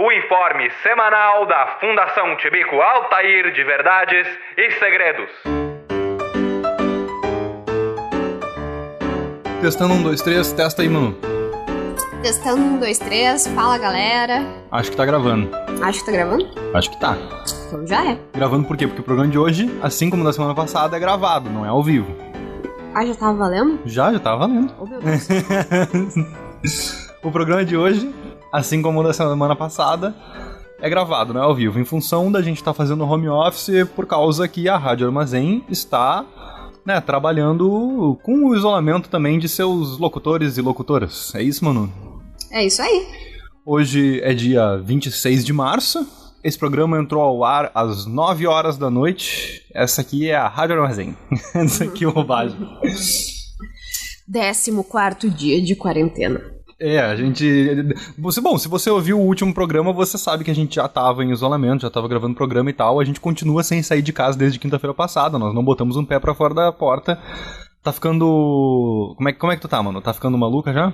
o informe semanal da Fundação Tibico Altair de Verdades e Segredos. Testando 1, 2, 3, testa aí, Manu. Testando 1, 2, 3, fala galera. Acho que tá gravando. Acho que tá gravando? Acho que tá. Então já é. Gravando por quê? Porque o programa de hoje, assim como da semana passada, é gravado, não é ao vivo. Ah, já tava valendo? Já tava valendo. Oh, meu Deus. O programa de hoje, assim como o da semana passada, é gravado, não é ao vivo. Em função da gente estar fazendo home office, por causa que a Rádio Armazém está, trabalhando com o isolamento também de seus locutores e locutoras. É isso, Manu? É isso aí. Hoje é dia 26 de março. Esse programa entrou ao ar às 9 horas da noite. Essa aqui é a Rádio Armazém. Essa aqui é roubagem. 14º dia de quarentena. A gente... Bom, se você ouviu o último programa, você sabe que a gente já tava em isolamento, já tava gravando programa e tal. A gente continua sem sair de casa desde quinta-feira passada. Nós não botamos um pé pra fora da porta. Tá ficando... Como é que tu tá, mano? Tá ficando maluca já?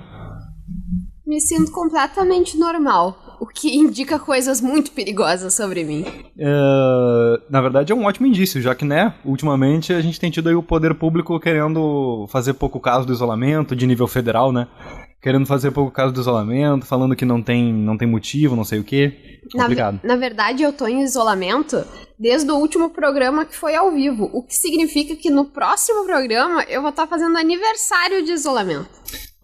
Me sinto completamente normal, o que indica coisas muito perigosas sobre mim. Na verdade é um ótimo indício, já que, ultimamente a gente tem tido aí o poder público querendo fazer pouco caso do isolamento, de nível federal, querendo fazer pouco caso do isolamento, falando que não tem motivo, não sei o quê. Complicado. Na verdade, eu tô em isolamento desde o último programa que foi ao vivo, o que significa que no próximo programa eu vou estar fazendo aniversário de isolamento.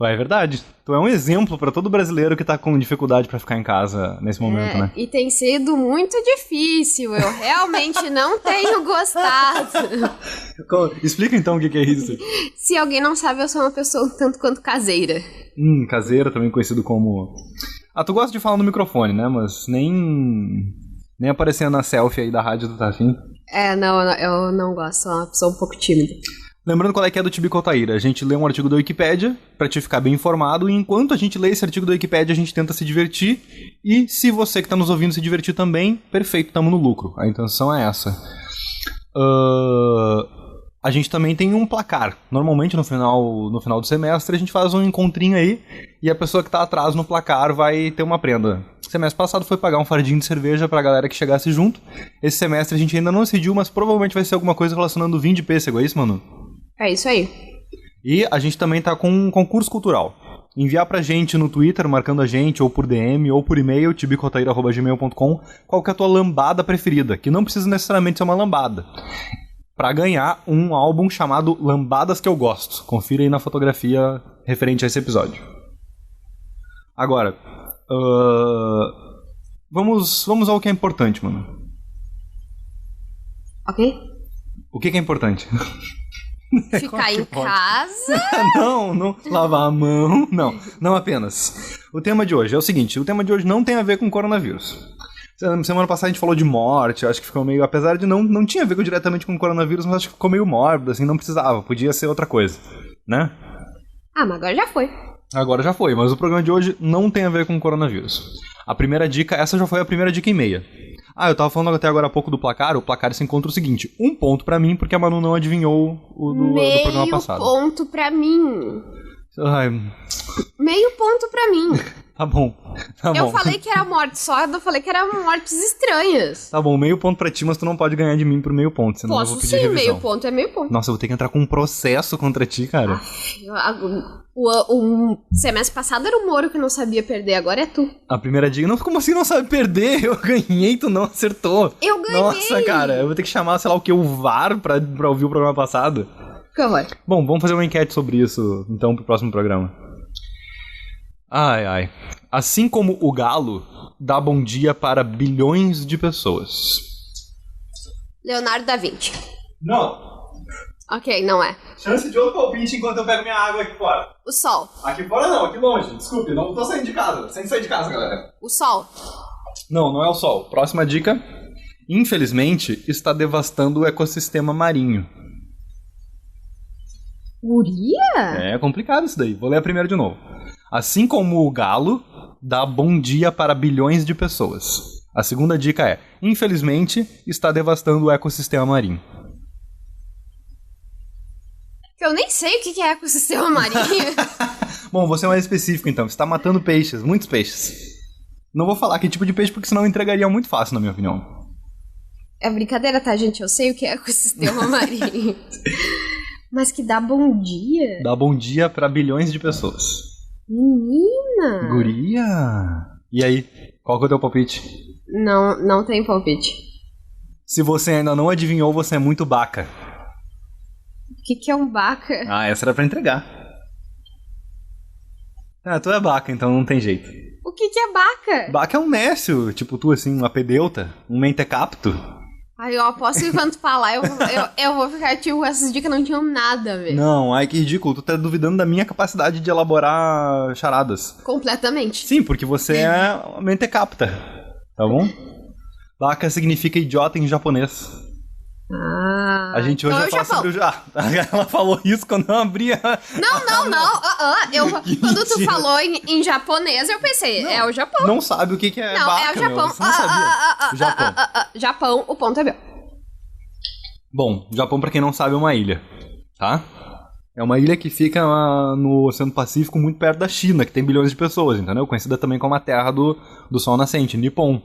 É verdade. Tu é um exemplo pra todo brasileiro que tá com dificuldade pra ficar em casa nesse momento, né? E tem sido muito difícil. Eu realmente não tenho gostado. Explica então o que é isso. Se alguém não sabe, eu sou uma pessoa um tanto quanto caseira. Caseira, também conhecido como... tu gosta de falar no microfone, né? Mas nem aparecendo na selfie aí da rádio do Tafim. Não, eu não gosto. Sou uma pessoa um pouco tímida. Lembrando qual é que é do Tibico Altair. A gente lê um artigo da Wikipédia pra te ficar bem informado, e enquanto a gente lê esse artigo da Wikipédia, a gente tenta se divertir, e se você que tá nos ouvindo se divertir também, perfeito, tamo no lucro. A intenção é essa. A gente também tem um placar. Normalmente no final do semestre a gente faz um encontrinho aí, e a pessoa que tá atrás no placar vai ter uma prenda. Semestre passado foi pagar um fardinho de cerveja pra galera que chegasse junto. Esse semestre a gente ainda não decidiu, mas provavelmente vai ser alguma coisa relacionando vinho de pêssego, é isso, Manu? É isso aí. E a gente também tá com um concurso cultural. Enviar pra gente no Twitter, marcando a gente, ou por DM, ou por e-mail, tibicoaltair@gmail.com, qual que é a tua lambada preferida, que não precisa necessariamente ser uma lambada. Pra ganhar um álbum chamado Lambadas que eu gosto. Confira aí na fotografia referente a esse episódio. Agora, vamos ao que é importante, mano. Ok. O que é importante? Ficar em casa? Não lavar a mão, não apenas. O tema de hoje é o seguinte, o tema de hoje não tem a ver com coronavírus. Semana passada a gente falou de morte, acho que ficou meio, apesar de não tinha a ver diretamente com coronavírus, mas acho que ficou meio mórbido, assim, não precisava, podia ser outra coisa, né? Mas agora já foi. Agora já foi, mas o programa de hoje não tem a ver com coronavírus. A primeira dica, essa já foi a primeira dica e meia. Eu tava falando até agora há pouco do placar. O placar se encontra o seguinte: 1 ponto pra mim, porque a Manu não adivinhou o do programa passado. Meio ponto pra mim. Ai. Meio ponto pra mim. Tá bom. Eu falei que era morte só, eu falei que eram mortes estranhas. Tá bom, meio ponto pra ti, mas tu não pode ganhar de mim por meio ponto, senão eu vou pedir revisão. Meio ponto é meio ponto. Nossa, eu vou ter que entrar com um processo contra ti, cara. O semestre passado era o Moro que não sabia perder, agora é tu. A primeira dica, não, como assim não sabe perder? Eu ganhei, tu não acertou. Eu ganhei. Nossa, cara, eu vou ter que chamar, sei lá o que, o VAR pra ouvir o programa passado. Que horror. Bom, vamos fazer uma enquete sobre isso, então, pro próximo programa. Ai. Assim como o galo dá bom dia para bilhões de pessoas. Leonardo da Vinci. Não. Ok, não é. Chance de outro palpite enquanto eu pego minha água aqui fora. O sol. Aqui fora não, aqui longe. Desculpe, não tô saindo de casa. Sem sair de casa, galera. O sol. Não é o sol. Próxima dica. Infelizmente, está devastando o ecossistema marinho. Guria? É complicado isso daí. Vou ler a primeira de novo. Assim como o galo dá bom dia para bilhões de pessoas. A segunda dica é: infelizmente, está devastando o ecossistema marinho. Eu nem sei o que é ecossistema marinho. Bom, você é mais específico então. Você está matando peixes, muitos peixes. Não vou falar que tipo de peixe, porque senão eu entregaria muito fácil, na minha opinião. É brincadeira, tá, gente? Eu sei o que é ecossistema marinho. Mas que dá bom dia. Dá bom dia pra bilhões de pessoas. Menina! Guria! E aí, qual que é o teu palpite? Não tem palpite. Se você ainda não adivinhou, você é muito baca. O que é um baca? Ah, essa era pra entregar. Ah, tu é baca, então não tem jeito. O que é baca? Baca é um nécio, tipo tu assim, um apedeuta, um mentecapto. Aí eu aposto que quando tu falar, eu vou ficar tipo, essas dicas não tinham nada a ver. Não, ai que ridículo, tu tá duvidando da minha capacidade de elaborar charadas. Completamente. Sim, porque você é mentecapta, tá bom? Baca significa idiota em japonês. Ah. A gente hoje então vai falar sobre o... Ela falou isso quando eu abria... Não. Quando tu falou em japonês, eu pensei, é o Japão. Não sabe o que é Não, baca, é o Japão. Você não sabia. Japão. Japão, o ponto é meu. Bom, Japão, pra quem não sabe, é uma ilha, tá? É uma ilha que fica no Oceano Pacífico, muito perto da China, que tem bilhões de pessoas, entendeu? Conhecida também como a terra do sol nascente, Nippon.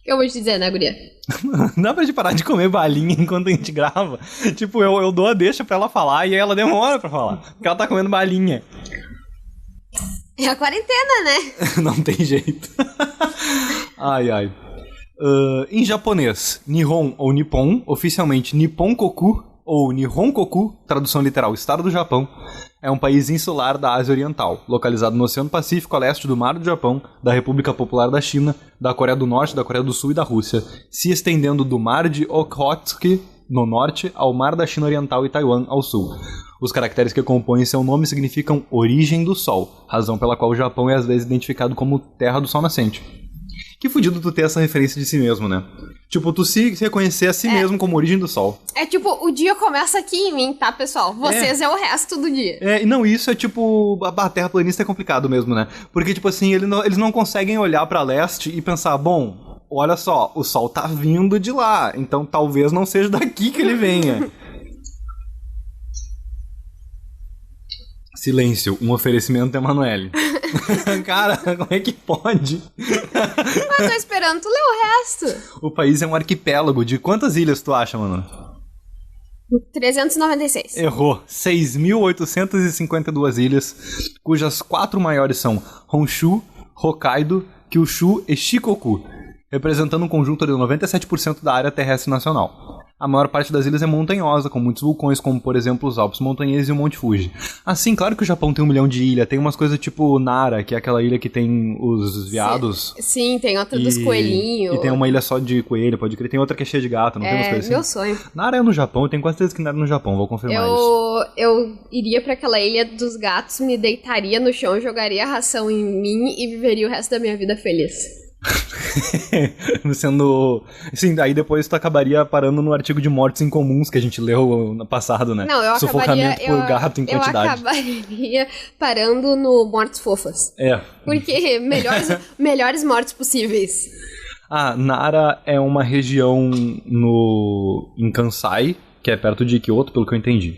Eu vou te dizer, né, guria? Dá pra gente parar de comer balinha enquanto a gente grava? Tipo, eu dou a deixa pra ela falar e aí ela demora pra falar. Porque ela tá comendo balinha. É a quarentena, né? Não tem jeito. Ai. Em japonês, Nihon ou Nippon, oficialmente Nipponkoku ou Nihonkoku, tradução literal Estado do Japão, é um país insular da Ásia Oriental, localizado no Oceano Pacífico a leste do Mar do Japão, da República Popular da China, da Coreia do Norte, da Coreia do Sul e da Rússia, se estendendo do Mar de Okhotsk, no norte, ao Mar da China Oriental e Taiwan, ao sul. Os caracteres que compõem seu nome significam origem do Sol, razão pela qual o Japão é às vezes identificado como terra do Sol nascente. Que fudido tu ter essa referência de si mesmo, né? Tipo, tu se reconhecer a si mesmo como origem do Sol. É tipo, o dia começa aqui em mim, tá, pessoal? Vocês é o resto do dia. E não, isso é tipo... A terraplanista é complicado mesmo, né? Porque, tipo assim, eles não conseguem olhar pra leste e pensar, bom, olha só, o Sol tá vindo de lá, então talvez não seja daqui que ele venha. Silêncio, um oferecimento da Emanuele. Cara, como é que pode? Mas tô esperando tu ler o resto. O país é um arquipélago. De quantas ilhas tu acha, mano? 396. Errou. 6.852 ilhas, cujas 4 maiores são Honshu, Hokkaido, Kyushu e Shikoku, representando um conjunto de 97% da área terrestre nacional. A maior parte das ilhas é montanhosa, com muitos vulcões, como por exemplo os Alpes Montanheses e o Monte Fuji. Assim, claro que o Japão tem 1 milhão de ilhas, tem umas coisas tipo Nara, que é aquela ilha que tem os veados. Sim, tem outra dos coelhinhos. E tem uma ilha só de coelho, pode crer. Tem outra que é cheia de gato, não tem umas coisas assim? Meu sonho. Nara é no Japão, eu tenho quase certeza que Nara é no Japão, vou confirmar isso. Eu iria pra aquela ilha dos gatos, me deitaria no chão, jogaria a ração em mim e viveria o resto da minha vida feliz. Sendo... Sim, aí depois tu acabaria parando no artigo de mortes incomuns que a gente leu no passado, né? Não, Sufocamento por gato em quantidade. Eu acabaria parando no mortes fofas. Porque melhores mortes possíveis. Nara é uma região em Kansai, que é perto de Kyoto, pelo que eu entendi.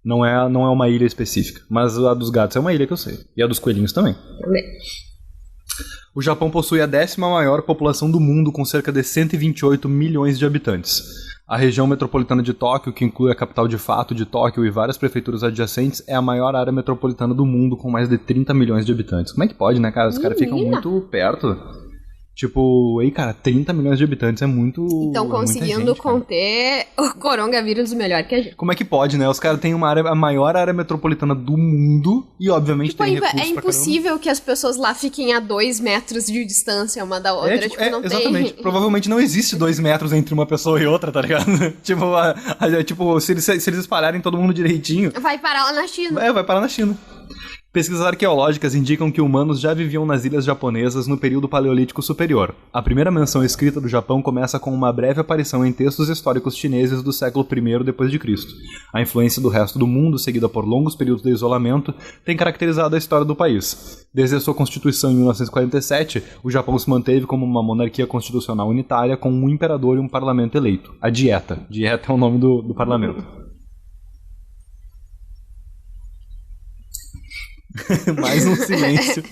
Não é uma ilha específica. Mas a dos gatos é uma ilha que eu sei. E a dos coelhinhos também. O Japão possui a 10ª maior população do mundo, com cerca de 128 milhões de habitantes. A região metropolitana de Tóquio, que inclui a capital de fato de Tóquio e várias prefeituras adjacentes, é a maior área metropolitana do mundo, com mais de 30 milhões de habitantes. Como é que pode, né, cara? Os caras ficam muito perto. Tipo, 30 milhões de habitantes é muito... Estão conseguindo conter o coronavírus melhor que a gente. Como é que pode, né? Os caras têm a maior área metropolitana do mundo e, obviamente, tem recursos pra caramba. É impossível que as pessoas lá fiquem a 2 metros de distância uma da outra. Não exatamente. Tem... Provavelmente não existe 2 metros entre uma pessoa e outra, tá ligado? Se eles espalharem todo mundo direitinho... Vai parar lá na China. Vai parar na China. Pesquisas arqueológicas indicam que humanos já viviam nas ilhas japonesas no período paleolítico superior. A primeira menção escrita do Japão começa com uma breve aparição em textos históricos chineses do século I d.C. A influência do resto do mundo, seguida por longos períodos de isolamento, tem caracterizado a história do país. Desde a sua constituição em 1947, o Japão se manteve como uma monarquia constitucional unitária com um imperador e um parlamento eleito. A Dieta. Dieta é o nome do parlamento. Mais um silêncio.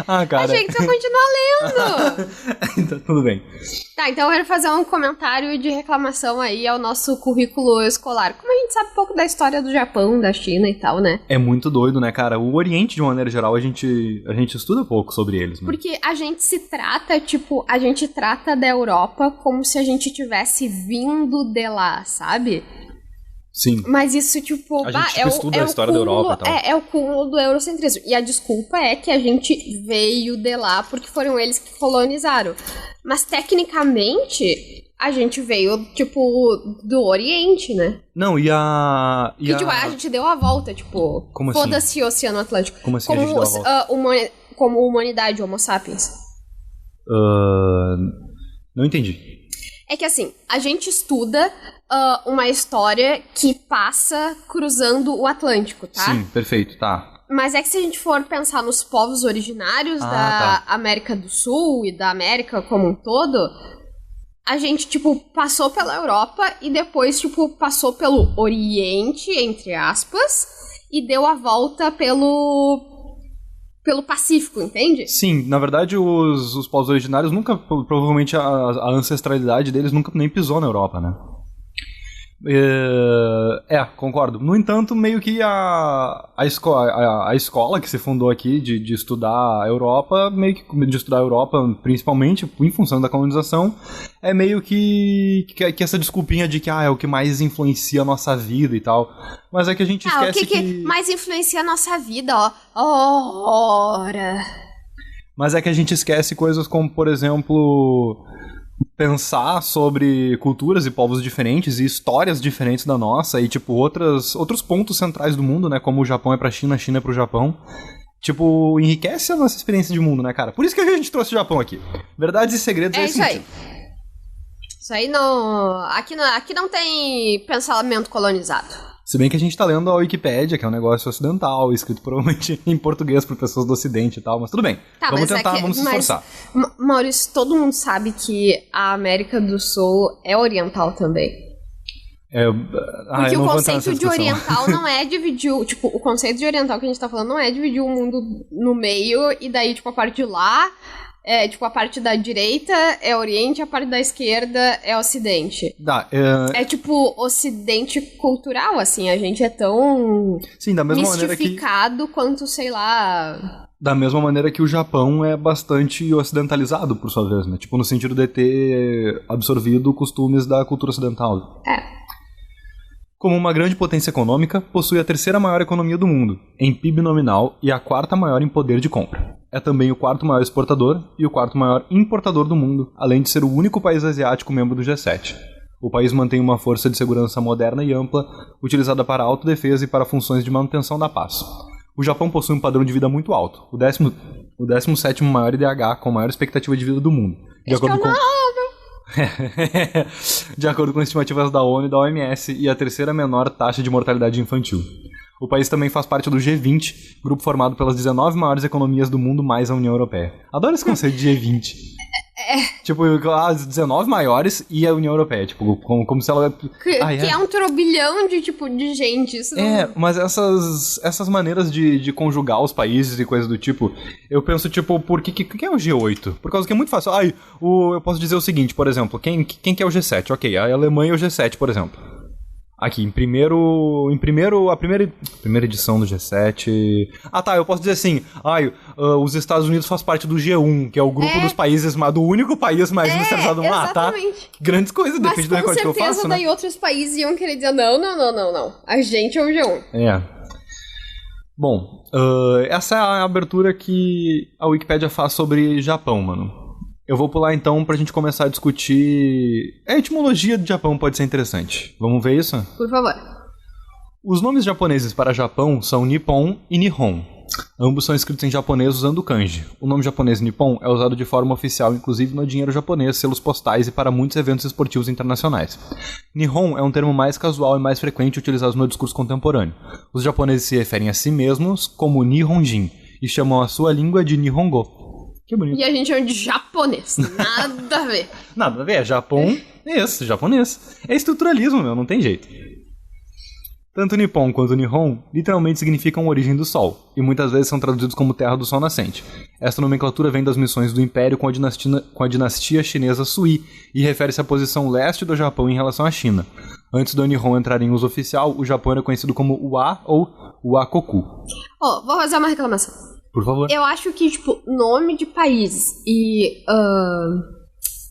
Ah, cara. Achei que tu ia continuar lendo. Então, tudo bem. Tá, então eu quero fazer um comentário de reclamação aí ao nosso currículo escolar. Como a gente sabe pouco da história do Japão, da China e tal, né? É muito doido, né, cara? O Oriente, de uma maneira geral, a gente estuda pouco sobre eles, né? Porque a gente se trata, tipo, a gente trata da Europa como se a gente tivesse vindo de lá, sabe? Sim. Mas isso, tipo, A gente estuda a história da Europa e tal. É o cúmulo do eurocentrismo. E a desculpa é que a gente veio de lá porque foram eles que colonizaram. Mas, tecnicamente, a gente veio, tipo, do Oriente, né? Não, tipo, a gente deu a volta, tipo... Como assim? Foda-se o Oceano Atlântico. Como assim a gente deu a volta? Como humanidade, Homo sapiens. Não entendi. É que assim, a gente estuda uma história que passa cruzando o Atlântico, tá? Sim, perfeito, tá. Mas é que se a gente for pensar nos povos originários da América do Sul e da América como um todo, a gente, tipo, passou pela Europa e depois, tipo, passou pelo Oriente, entre aspas, e deu a volta pelo Pacífico, entende? Sim, na verdade os povos originários nunca, provavelmente a ancestralidade deles nunca nem pisou na Europa, né? Concordo. No entanto, meio que a escola que se fundou aqui de estudar a Europa, principalmente em função da colonização, é meio que essa desculpinha de que é o que mais influencia a nossa vida e tal. Mas é que a gente esquece o que mais influencia a nossa vida, ó. Ora. Mas é que a gente esquece coisas como, por exemplo, pensar sobre culturas e povos diferentes e histórias diferentes da nossa e, tipo, outros pontos centrais do mundo, né? Como o Japão é pra China, a China é pro Japão. Tipo, enriquece a nossa experiência de mundo, né, cara? Por isso que a gente trouxe o Japão aqui. Verdades e segredos é isso aí. Isso aí não... Aqui não tem pensamento colonizado. Se bem que a gente tá lendo a Wikipédia, que é um negócio ocidental, escrito provavelmente em português por pessoas do ocidente e tal, mas tudo bem. Vamos tentar, vamos se esforçar. Maurício, todo mundo sabe que a América do Sul é oriental também. Porque o conceito de oriental não é dividir... Tipo, o conceito de oriental que a gente tá falando não é dividir o mundo no meio e daí, tipo, a parte de lá... tipo, a parte da direita é Oriente, a parte da esquerda é Ocidente. É tipo Ocidente cultural, assim, a gente é tão sim, da mesma mistificado quanto, sei lá... Da mesma maneira que o Japão é bastante ocidentalizado, por sua vez, né? Tipo, no sentido de ter absorvido costumes da cultura ocidental. Como uma grande potência econômica, possui a terceira maior economia do mundo, em PIB nominal, e a quarta maior em poder de compra. É também o quarto maior exportador e o quarto maior importador do mundo, além de ser o único país asiático membro do G7. O país mantém uma força de segurança moderna e ampla, utilizada para autodefesa e para funções de manutenção da paz. O Japão possui um padrão de vida muito alto, o 17º maior IDH, com a maior expectativa de vida do mundo. De acordo com estimativas da ONU e da OMS, e a terceira menor taxa de mortalidade infantil. O país também faz parte do G20, grupo formado pelas 19 maiores economias do mundo mais a União Europeia. Adoro esse conceito de G20. Tipo, as 19 maiores e a União Europeia. Tipo, como se ela... Que é um turbilhão de, tipo, de gente. Isso mas essas maneiras de conjugar os países e coisas do tipo, eu penso, tipo, por que é o G8? Por causa que é muito fácil. Eu posso dizer o seguinte, por exemplo, quem que é o G7? Ok, a Alemanha é o G7, por exemplo. Aqui, a primeira edição do G7... eu posso dizer assim, os Estados Unidos faz parte do G1, que é o grupo dos países, do único país mais industrializado do mundo. Exatamente. Grandes coisas, depende do recorde que eu faço, né? Mas com certeza daí outros países iam querer dizer, não, a gente é o G1. Bom, essa é a abertura que a Wikipédia faz sobre Japão, mano. Eu vou pular então pra gente começar a discutir... A etimologia do Japão pode ser interessante. Vamos ver isso? Por favor. Os nomes japoneses para Japão são Nippon e Nihon. Ambos são escritos em japonês usando kanji. O nome japonês Nippon é usado de forma oficial, inclusive no dinheiro japonês, selos postais e para muitos eventos esportivos internacionais. Nihon é um termo mais casual e mais frequente utilizado no discurso contemporâneo. Os japoneses se referem a si mesmos como Nihonjin e chamam a sua língua de Nihongo. Que bonito. E a gente chama de japonês. Nada a ver. Nada a ver, é Japão. Isso, japonês. É estruturalismo, não tem jeito. Tanto Nippon quanto Nihon literalmente significam origem do sol, e muitas vezes são traduzidos como terra do sol nascente. Esta nomenclatura vem das missões do Império com a dinastia chinesa Sui, e refere-se à posição leste do Japão em relação à China. Antes do Nihon entrar em uso oficial, o Japão era conhecido como Ua ou Uakoku. Vou fazer uma reclamação. Por favor. Eu acho que, nome de países e...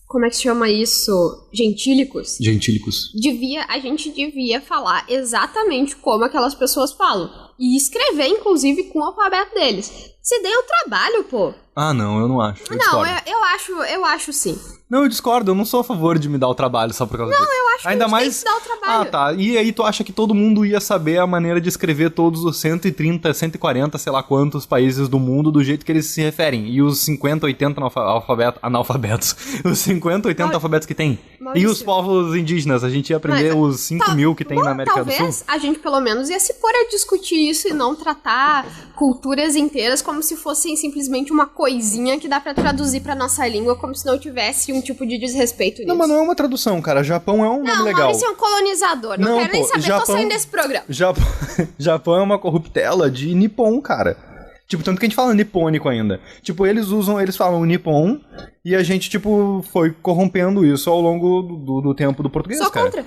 como é que se chama isso? Gentílicos. A gente devia falar exatamente como aquelas pessoas falam. E escrever, inclusive, com o alfabeto deles. Se dê o trabalho, pô. Ah, não, eu não acho. Eu acho sim. Não, eu discordo, eu não sou a favor de me dar o trabalho só por causa disso. Não, eu acho que ainda a gente mais... tem que se dar o trabalho. Ah, tá. E aí tu acha que todo mundo ia saber a maneira de escrever todos os 130, 140, sei lá quantos países do mundo do jeito que eles se referem. E os 50, 80 analfabetos. Os 50, 80 alfabetos que tem. Maurício. E os povos indígenas, a gente ia aprender os 5 mil que tem na América do Sul. Talvez a gente pelo menos ia se pôr a discutir isso e não tratar culturas inteiras como se fossem simplesmente uma coisinha que dá pra traduzir pra nossa língua, como se não tivesse um tipo de desrespeito nisso. Não, mas não é uma tradução, cara. Japão é um nome legal. Maurício é um colonizador. Não quero nem saber, tô saindo desse programa. Japão é uma corruptela de Nippon, cara. Tanto que a gente fala nipônico ainda. Eles falam Nippon e a gente, foi corrompendo isso ao longo do tempo do português, Sou cara. contra.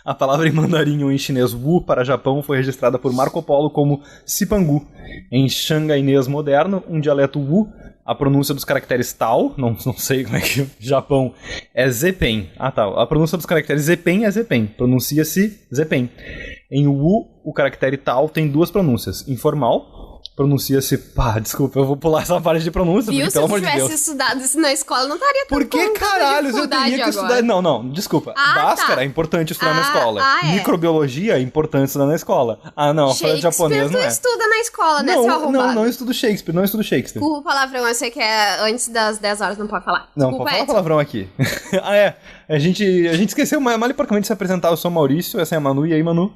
A palavra em mandarim ou em chinês Wu para Japão foi registrada por Marco Polo como Sipangu. Em xangainês moderno, um dialeto Wu, a pronúncia dos caracteres Tao, não sei como é que Japão é Zepen. Ah, tá. A pronúncia dos caracteres Zepen é Zepen. Pronuncia-se Zepen. Em Wu, o caractere Tao tem duas pronúncias. Informal, pronuncia-se... Desculpa, eu vou pular essa parte de pronúncia, Viu? porque, Se pelo eu amor de Deus. tivesse estudado isso na escola, não estaria tão Por que caralhos eu teria que estudar? Não, desculpa. Bhaskara tá. é importante estudar na escola. É. Microbiologia é importante estudar na escola. Não, falar japonês não é. Tu estuda na escola, né, seu arrombado? Não estudo Shakespeare. Desculpa o palavrão, eu sei que é antes das 10 horas, não pode falar. Não, Desculpa, pode falar palavrão aqui. A gente esqueceu mal e porcamente de se apresentar. Eu sou o Maurício, essa é a Manu, e aí, Manu?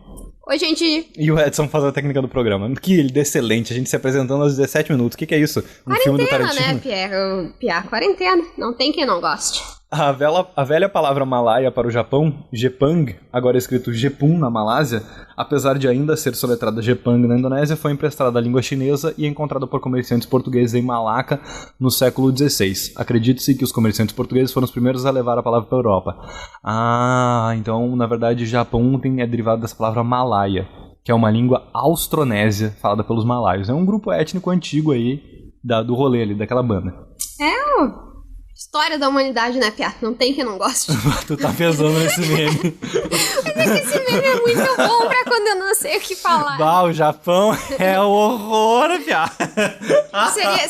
Oi, gente. E o Edson faz a técnica do programa. Que excelente, a gente se apresentando aos 17 minutos. O que é isso? Filme do Tarantino? Quarentena, né, Pierre? Quarentena. Não tem quem não goste. A velha palavra Malaya para o Japão, Jepang, agora escrito Jepun na Malásia, apesar de ainda ser soletrada Jepang na Indonésia, foi emprestada da língua chinesa e encontrada por comerciantes portugueses em Malaca no século XVI. Acredite-se que os comerciantes portugueses foram os primeiros a levar a palavra para a Europa. Então, na verdade, Japão é derivado dessa palavra Malaya, que é uma língua austronésia falada pelos malaios. É um grupo étnico antigo aí do rolê ali, daquela banda. História da humanidade, né, Pia? Não tem quem não goste. Tu tá pesando nesse meme. Mas é que esse meme é muito bom pra quando eu não sei o que falar. O Japão é o horror, Pia.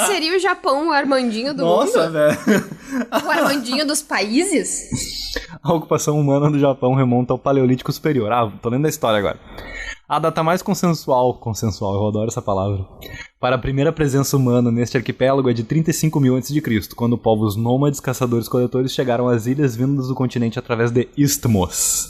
Seria o Japão o Armandinho do mundo? Nossa, velho. O Armandinho dos países? A ocupação humana do Japão remonta ao Paleolítico Superior. Tô lendo a história agora. A data mais consensual, eu adoro essa palavra, para a primeira presença humana neste arquipélago é de 35 mil a.C., quando povos nômades, caçadores-coletores chegaram às ilhas vindas do continente através de istmos.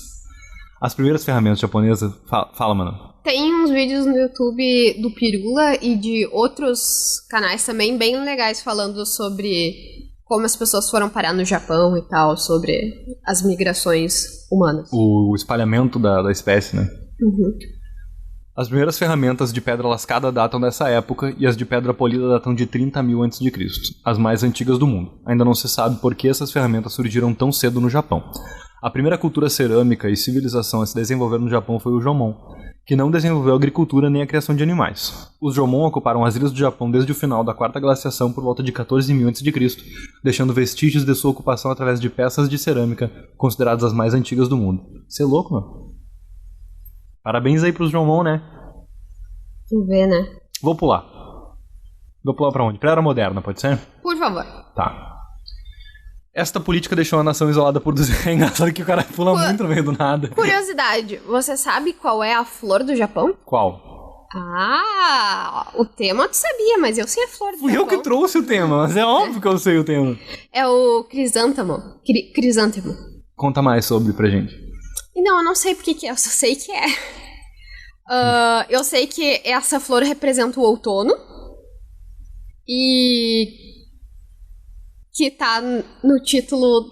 As primeiras ferramentas japonesas... Fala, mano. Tem uns vídeos no YouTube do Pirula e de outros canais também bem legais falando sobre como as pessoas foram parar no Japão e tal, sobre as migrações humanas. O espalhamento da espécie, né? Uhum. As primeiras ferramentas de pedra lascada datam dessa época e as de pedra polida datam de 30 mil a.C., as mais antigas do mundo. Ainda não se sabe por que essas ferramentas surgiram tão cedo no Japão. A primeira cultura cerâmica e civilização a se desenvolver no Japão foi o Jomon, que não desenvolveu a agricultura nem a criação de animais. Os Jomon ocuparam as ilhas do Japão desde o final da Quarta Glaciação por volta de 14 mil a.C., deixando vestígios de sua ocupação através de peças de cerâmica consideradas as mais antigas do mundo. Você é louco, mano? Parabéns aí pros Jomon, né? Vamos ver, né? Vou pular. Vou pular pra onde? Pra Era Moderna, pode ser? Por favor. Tá. Esta política deixou a nação isolada por... É engraçado que o cara pula muito no meio do nada. Curiosidade, você sabe qual é a flor do Japão? Qual? O tema tu sabia, mas eu sei a flor do Japão. Fui eu que trouxe o tema, mas é óbvio que eu sei o tema. É o crisântemo. Crisântemo. Conta mais sobre pra gente. Não, eu não sei porque que é, eu só sei que é. Eu sei que essa flor representa o outono. E que tá no título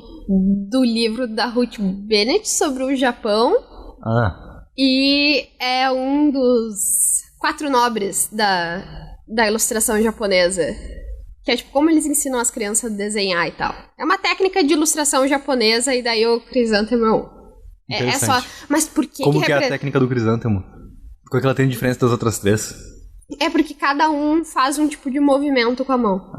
do livro da Ruth Bennett sobre o Japão. E é um dos 4 nobres da ilustração japonesa. Que é tipo como eles ensinam as crianças a desenhar e tal. É uma técnica de ilustração japonesa e daí o crisântemo é só... Mas por que... Como que é a técnica do crisântemo? Qual é que ela tem de diferença das outras 3? É porque cada um faz um tipo de movimento com a mão.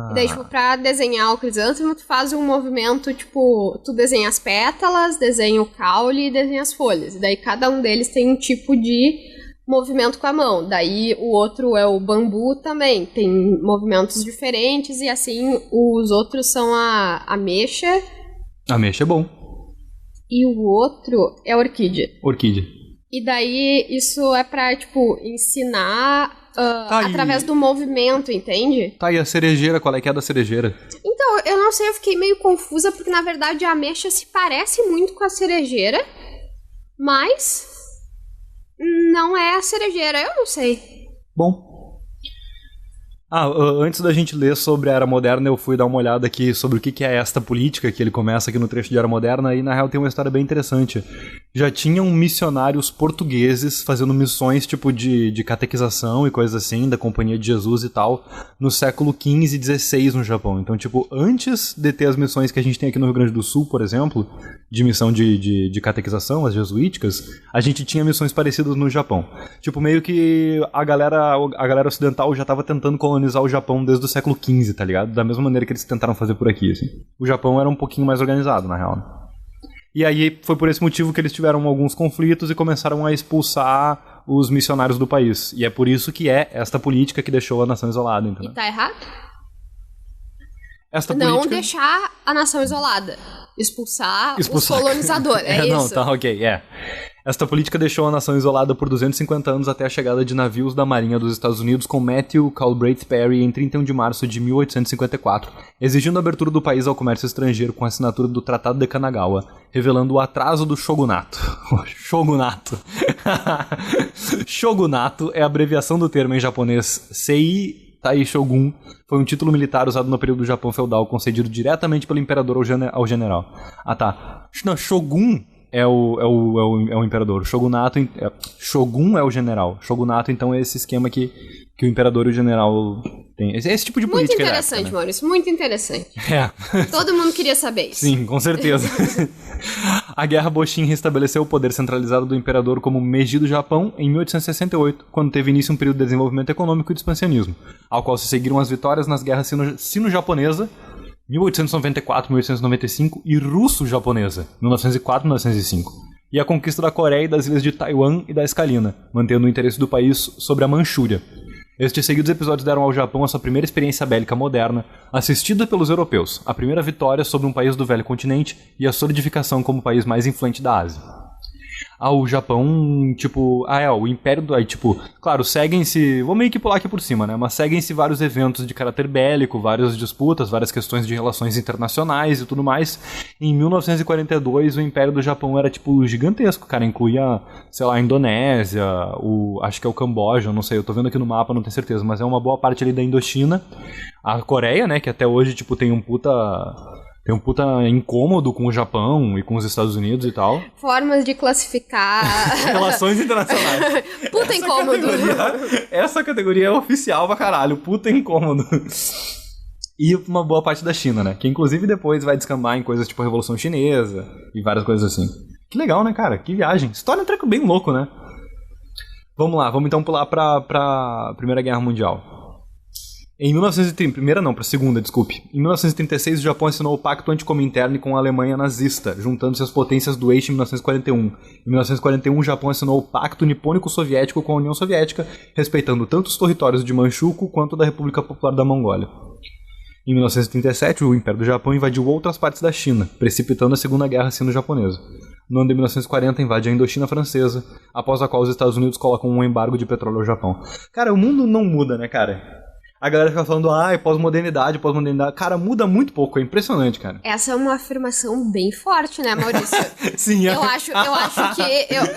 E daí, tipo, pra desenhar o crisântemo, tu faz um movimento, tipo... Tu desenha as pétalas, desenha o caule e desenha as folhas. E daí cada um deles tem um tipo de movimento com a mão. Daí o outro é o bambu também. Tem movimentos diferentes e assim os outros são a ameixa. A ameixa é bom. E o outro é a orquídea. Orquídea. E daí isso é pra, tipo, ensinar através do movimento, entende? Tá, e a cerejeira? Qual é que é a da cerejeira? Então, eu não sei, eu fiquei meio confusa porque na verdade a ameixa se parece muito com a cerejeira, mas... não é a cerejeira, eu não sei. Bom. Antes da gente ler sobre a Era Moderna, eu fui dar uma olhada aqui sobre o que é esta política, que ele começa aqui no trecho de Era Moderna, e na real tem uma história bem interessante. Já tinham missionários portugueses fazendo missões tipo de catequização e coisas assim, da Companhia de Jesus e tal, no século XV e XVI no Japão. Então, tipo, antes de ter as missões que a gente tem aqui no Rio Grande do Sul, por exemplo, de missão de catequização, as jesuíticas, a gente tinha missões parecidas no Japão. Tipo, meio que a galera ocidental já estava tentando colonizar o Japão desde o século XV, tá ligado? Da mesma maneira que eles tentaram fazer por aqui, assim. O Japão era um pouquinho mais organizado, na real. E aí foi por esse motivo que eles tiveram alguns conflitos e começaram a expulsar os missionários do país. E é por isso que é esta política que deixou a nação isolada, entendeu? E tá errado? Esta não política... deixar a nação isolada. Expulsar os colonizadores, é isso. Não, tá, ok, Esta política deixou a nação isolada por 250 anos até a chegada de navios da Marinha dos Estados Unidos com Matthew Calbraith Perry em 31 de março de 1854, exigindo a abertura do país ao comércio estrangeiro com a assinatura do Tratado de Kanagawa, revelando o atraso do shogunato. Shogunato. Shogunato é a abreviação do termo em japonês Sei Tai Shogun, foi um título militar usado no período do Japão feudal, concedido diretamente pelo imperador ao general. Ah tá. Não, Shogun é o imperador. Shogun é o general. Shogunato, então, é esse esquema que o imperador e o general têm. Esse tipo de política. Muito interessante, época, né? Maurício, muito interessante. É. Todo mundo queria saber isso. Sim, com certeza. A Guerra Boshin restabeleceu o poder centralizado do imperador como Meiji do Japão em 1868, quando teve início um período de desenvolvimento econômico e de expansionismo, ao qual se seguiram as vitórias nas guerras sino-japonesa, 1894-1895, e russo-japonesa, 1904-1905, e a conquista da Coreia e das ilhas de Taiwan e da Escalina, mantendo o interesse do país sobre a Manchúria. Estes seguidos episódios deram ao Japão a sua primeira experiência bélica moderna, assistida pelos europeus, a primeira vitória sobre um país do velho continente e a solidificação como o país mais influente da Ásia. O Japão, tipo... o Império do... Aí, tipo, claro, seguem-se... Vou meio que pular aqui por cima, né? Mas seguem-se vários eventos de caráter bélico, várias disputas, várias questões de relações internacionais e tudo mais. Em 1942, o Império do Japão era, tipo, gigantesco, cara. Incluía, sei lá, a Indonésia, acho que é o Camboja, não sei, eu tô vendo aqui no mapa, não tenho certeza, mas é uma boa parte ali da Indochina. A Coreia, né, que até hoje, tipo, tem um puta incômodo com o Japão e com os Estados Unidos e tal. Formas de classificar... Relações internacionais. Puta incômodo. Essa categoria é oficial pra caralho. Puta incômodo. E uma boa parte da China, né? Que inclusive depois vai descambar em coisas tipo a Revolução Chinesa e várias coisas assim. Que legal, né, cara? Que viagem. História é um treco bem louco, né? Vamos lá, vamos então pular pra Primeira Guerra Mundial. Em 1936, o Japão assinou o Pacto Anticomintern com a Alemanha nazista, juntando-se às potências do eixo em 1941. Em 1941, o Japão assinou o Pacto Nipônico-Soviético com a União Soviética, respeitando tanto os territórios de Manchukuo quanto da República Popular da Mongólia. Em 1937, o Império do Japão invadiu outras partes da China, precipitando a Segunda Guerra Sino-Japonesa. No ano de 1940, invade a Indochina francesa, após a qual os Estados Unidos colocam um embargo de petróleo ao Japão. Cara, o mundo não muda, né, cara? A galera fica falando, pós-modernidade. Cara, muda muito pouco, é impressionante, cara. Essa é uma afirmação bem forte, né, Maurício? Sim. Eu acho que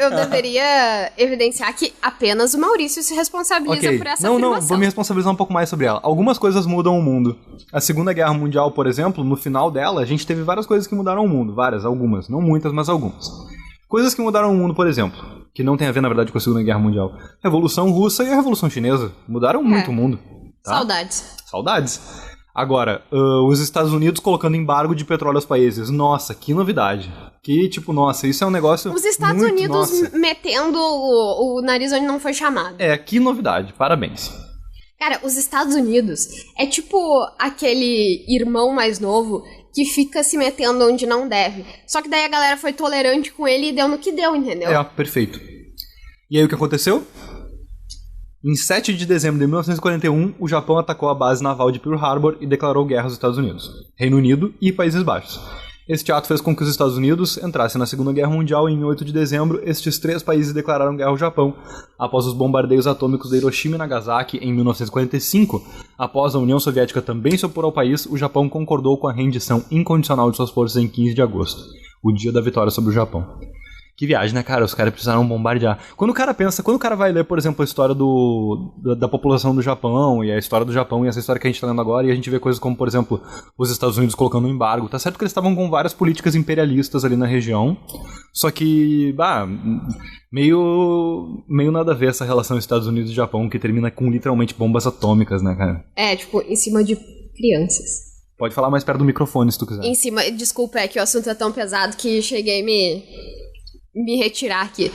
eu deveria evidenciar que apenas o Maurício se responsabiliza por essa afirmação. Não, vou me responsabilizar um pouco mais sobre ela. Algumas coisas mudam o mundo. A Segunda Guerra Mundial, por exemplo, no final dela, a gente teve várias coisas que mudaram o mundo. Algumas. Não muitas, mas algumas. Coisas que mudaram o mundo, por exemplo, que não tem a ver, na verdade, com a Segunda Guerra Mundial. Revolução Russa e a Revolução Chinesa mudaram muito o mundo. Tá? Saudades. Agora, os Estados Unidos colocando embargo de petróleo aos países. Nossa, que novidade. Que, tipo, nossa, isso é um negócio Os Estados muito, Unidos nossa. Metendo o nariz onde não foi chamado. Que novidade. Parabéns. Cara, os Estados Unidos é tipo aquele irmão mais novo que fica se metendo onde não deve. Só que daí a galera foi tolerante com ele e deu no que deu, entendeu? Perfeito. E aí o que aconteceu? Em 7 de dezembro de 1941, o Japão atacou a base naval de Pearl Harbor e declarou guerra aos Estados Unidos, Reino Unido e Países Baixos. Este ato fez com que os Estados Unidos entrassem na Segunda Guerra Mundial e em 8 de dezembro, estes 3 países declararam guerra ao Japão. Após os bombardeios atômicos de Hiroshima e Nagasaki em 1945, após a União Soviética também se opor ao país, o Japão concordou com a rendição incondicional de suas forças em 15 de agosto, o dia da vitória sobre o Japão. Que viagem, né, cara? Os caras precisaram bombardear. Quando o cara vai ler, por exemplo, a história da população do Japão, e a história do Japão, e essa história que a gente tá lendo agora, e a gente vê coisas como, por exemplo, os Estados Unidos colocando um embargo, tá certo que eles estavam com várias políticas imperialistas ali na região, só que, meio nada a ver essa relação Estados Unidos e Japão, que termina com literalmente bombas atômicas, né, cara? Tipo, em cima de crianças. Pode falar mais perto do microfone, se tu quiser. Em cima, desculpa, é que o assunto é tão pesado que cheguei a me retirar aqui.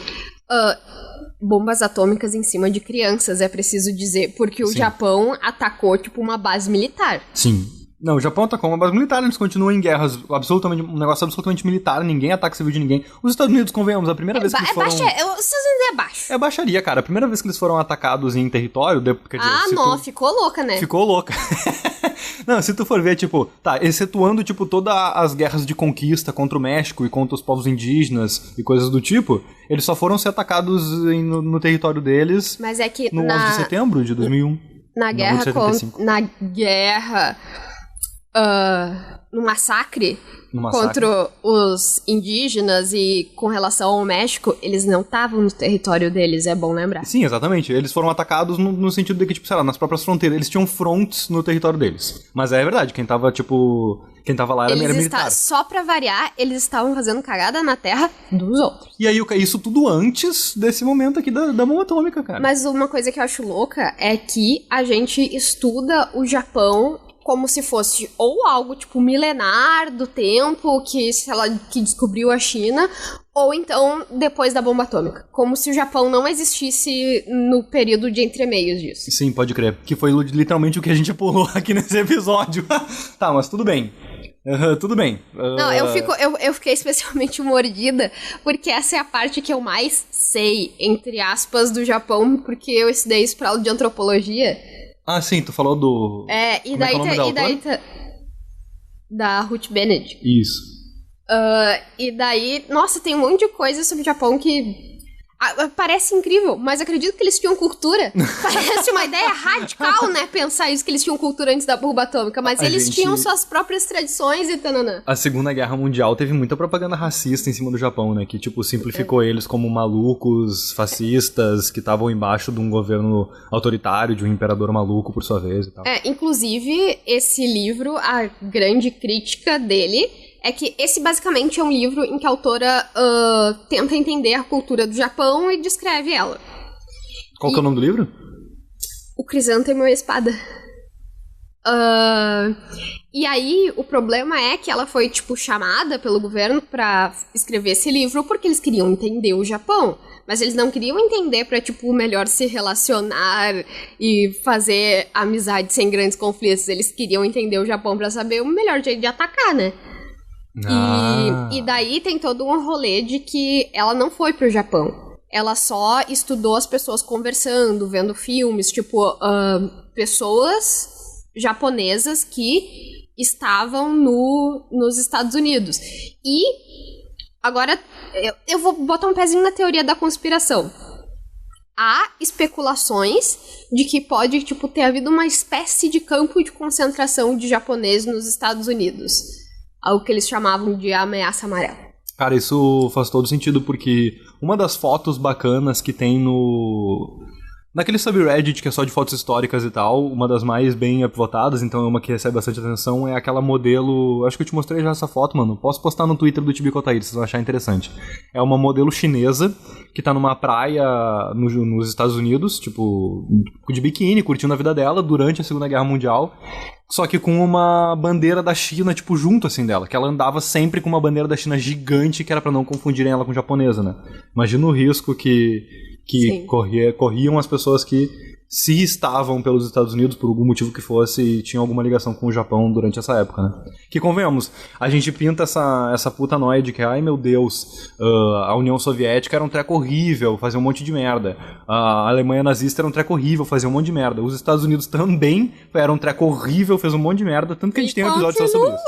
Bombas atômicas em cima de crianças, é preciso dizer, porque o Japão atacou, tipo, uma base militar. Sim. Não, o Japão atacou uma base militar, eles continuam em guerras, um negócio absolutamente militar, ninguém ataca civil de ninguém. Os Estados Unidos, convenhamos, a primeira vez que eles foram... Os Estados Unidos é baixo. É baixaria, cara. A primeira vez que eles foram atacados em território... Quer dizer, ficou louca, né? Ficou louca. Não, se tu for ver, tipo... Tá, excetuando, tipo, todas as guerras de conquista contra o México e contra os povos indígenas e coisas do tipo, eles só foram ser atacados no território deles... Mas é que no 11 de setembro de 2001. Na guerra... no massacre contra os indígenas e com relação ao México, eles não estavam no território deles, é bom lembrar. Sim, exatamente. Eles foram atacados no sentido de que, tipo, sei lá, nas próprias fronteiras, eles tinham frontes no território deles. Mas é verdade, quem tava lá era militar. Só pra variar, eles estavam fazendo cagada na terra dos outros. E aí, isso tudo antes desse momento aqui da bomba atômica, cara. Mas uma coisa que eu acho louca é que a gente estuda o Japão como se fosse ou algo, tipo, milenar do tempo que descobriu a China, ou então depois da bomba atômica. Como se o Japão não existisse no período de entremeios disso. Sim, pode crer. Que foi literalmente o que a gente pulou aqui nesse episódio. Tá, mas tudo bem. Tudo bem. Não, eu fiquei especialmente mordida, porque essa é a parte que eu mais sei, entre aspas, do Japão, porque eu estudei isso pra aula de antropologia. Ah, sim, tu falou do... e daí da Ruth Benedict. Isso. E daí, nossa, tem um monte de coisa sobre o Japão que parece incrível, mas acredito que eles tinham cultura. Parece uma ideia radical, né, pensar isso, que eles tinham cultura antes da bomba atômica, mas eles tinham suas próprias tradições e tananã. A Segunda Guerra Mundial teve muita propaganda racista em cima do Japão, né, que, tipo, simplificou eles como malucos, fascistas, que estavam embaixo de um governo autoritário, de um imperador maluco, por sua vez e tal. Inclusive, esse livro, a grande crítica dele é que esse basicamente é um livro em que a autora tenta entender a cultura do Japão e descreve ela. Qual que é o nome do livro? O Crisântemo e a Espada. E aí, o problema é que ela foi, tipo, chamada pelo governo pra escrever esse livro porque eles queriam entender o Japão. Mas eles não queriam entender pra, tipo, melhor se relacionar e fazer amizade sem grandes conflitos. Eles queriam entender o Japão pra saber o melhor jeito de atacar, né? E daí tem todo um rolê de que ela não foi pro Japão. Ela só estudou as pessoas conversando, vendo filmes, tipo, pessoas japonesas que estavam nos Estados Unidos. E agora eu vou botar um pezinho na teoria da conspiração. Há especulações de que pode, tipo, ter havido uma espécie de campo de concentração de japoneses nos Estados Unidos. Algo que eles chamavam de ameaça amarela. Cara, isso faz todo sentido, porque uma das fotos bacanas que tem Naquele subreddit que é só de fotos históricas e tal, uma das mais bem votadas, então é uma que recebe bastante atenção, é aquela modelo... Acho que eu te mostrei já essa foto, mano. Posso postar no Twitter do Tibi Kotair, vocês vão achar interessante. É uma modelo chinesa que tá numa praia nos Estados Unidos, tipo, de biquíni, curtindo a vida dela durante a Segunda Guerra Mundial, só que com uma bandeira da China, tipo, junto, assim, dela. Que ela andava sempre com uma bandeira da China gigante, que era pra não confundirem ela com japonesa, né? Imagina o risco que corriam as pessoas que, se estavam pelos Estados Unidos, por algum motivo que fosse, e tinham alguma ligação com o Japão durante essa época, né? Que, convenhamos, a gente pinta essa puta noia de que, ai meu Deus, a União Soviética era um treco horrível, fazia um monte de merda. A Alemanha nazista era um treco horrível, fazia um monte de merda. Os Estados Unidos também era um treco horrível, fez um monte de merda, tanto que a gente tem um episódio só sobre isso.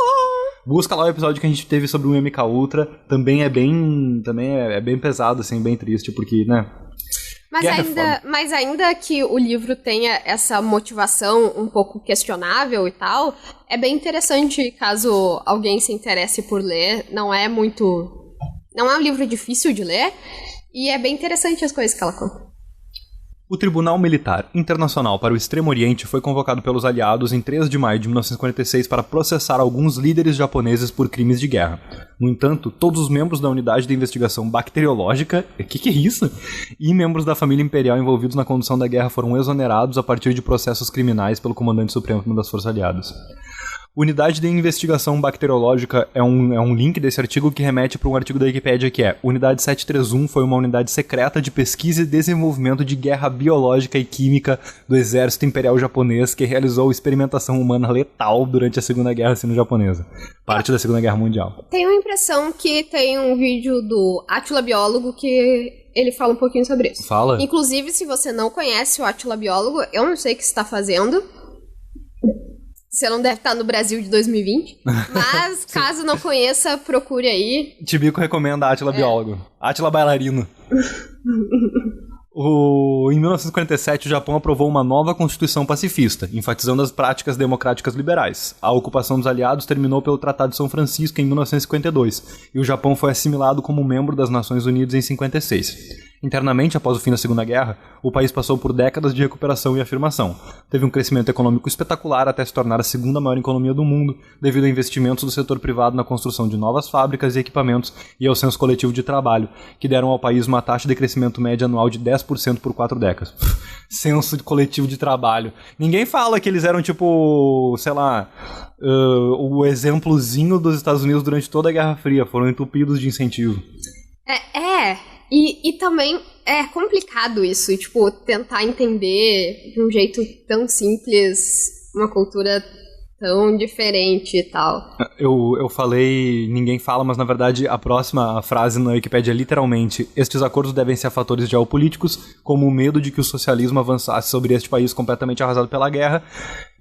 Busca lá o episódio que a gente teve sobre o MK Ultra, também é bem pesado, assim, bem triste, porque, né... Mas ainda que o livro tenha essa motivação um pouco questionável e tal, é bem interessante caso alguém se interesse por ler. Não é um livro difícil de ler, e é bem interessante as coisas que ela conta. O Tribunal Militar Internacional para o Extremo Oriente foi convocado pelos aliados em 3 de maio de 1946 para processar alguns líderes japoneses por crimes de guerra. No entanto, todos os membros da Unidade de Investigação Bacteriológica, que é isso? E membros da família imperial envolvidos na condução da guerra foram exonerados a partir de processos criminais pelo Comandante Supremo das Forças Aliadas. Unidade de Investigação Bacteriológica é um link desse artigo que remete para um artigo da Wikipédia que é: Unidade 731 foi uma unidade secreta de pesquisa e desenvolvimento de guerra biológica e química do Exército Imperial Japonês que realizou experimentação humana letal durante a Segunda Guerra Sino-Japonesa, parte da Segunda Guerra Mundial. Tenho a impressão que tem um vídeo do Átila Biólogo que ele fala um pouquinho sobre isso. Fala? Inclusive, se você não conhece o Átila Biólogo, eu não sei o que você está fazendo. Você não deve estar no Brasil de 2020. Mas, caso não conheça, procure aí. Tibico recomenda Átila Biólogo. Átila Bailarino. Em 1947, o Japão aprovou uma nova Constituição pacifista, enfatizando as práticas democráticas liberais. A ocupação dos aliados terminou pelo Tratado de São Francisco em 1952, e o Japão foi assimilado como membro das Nações Unidas em 1956. Internamente, após o fim da Segunda Guerra, o país passou por décadas de recuperação e afirmação. Teve um crescimento econômico espetacular até se tornar a segunda maior economia do mundo, devido a investimentos do setor privado na construção de novas fábricas e equipamentos e ao senso coletivo de trabalho, que deram ao país uma taxa de crescimento média anual de 10% por 4 décadas. Senso coletivo de trabalho. Ninguém fala que eles eram tipo, sei lá, o exemplozinho dos Estados Unidos durante toda a Guerra Fria. Foram entupidos de incentivo. E também é complicado isso, tipo, tentar entender de um jeito tão simples uma cultura tão diferente e tal. Eu falei, ninguém fala, mas na verdade a próxima frase na Wikipédia é literalmente: estes acordos devem ser fatores geopolíticos, como o medo de que o socialismo avançasse sobre este país completamente arrasado pela guerra,